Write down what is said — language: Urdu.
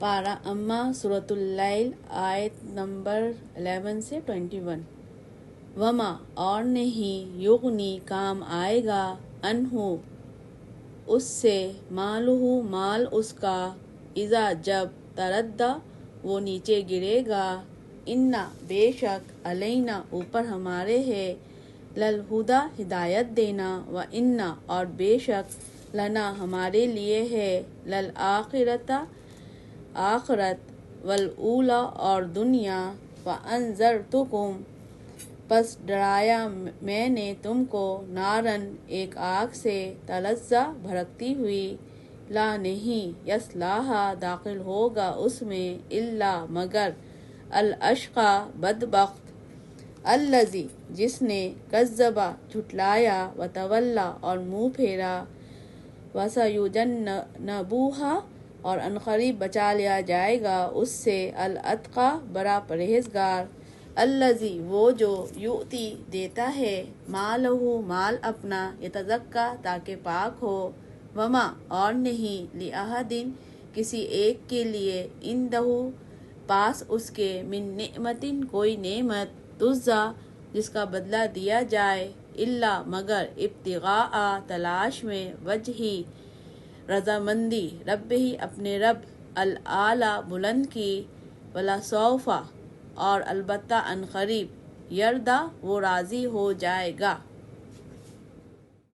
پارہ اما سورۃ اللیل آیت نمبر 11 سے 21۔ وما اور نہیں یغنی کام آئے گا انہو اس سے مالہ مال اس کا اذا جب تردہ وہ نیچے گرے گا انا بے شک علینا اوپر ہمارے ہے للہدا ہدایت دینا و انا اور بے شک لنا ہمارے لیے ہے للآخرۃ آخرت والاولی اور دنیا وانذرتکم پس ڈرایا میں نے تم کو نارن ایک آگ سے تلظی بھڑکتی ہوئی لا نہیں یصلاھا داخل ہوگا اس میں الا مگر الاشقی بدبخت الذی جس نے کذب جھٹلایا وتولی اور منہ پھیرا وسیجنبھا اور عنقریب بچا لیا جائے گا اس سے الاتقی بڑا پرہیزگار الذی وہ جو یؤتی دیتا ہے مالہ مال اپنا یتزکی تاکہ پاک ہو وما اور نہیں لأحد کسی ایک کے لیے عندہ پاس اس کے من نعمت کوئی نعمت تجزی جس کا بدلہ دیا جائے الا مگر ابتغاء تلاش میں وجہی رضامندی رب ہی اپنے رب الاعلی بلند کی ولسوف اور البتہ عنقریب یردا وہ راضی ہو جائے گا۔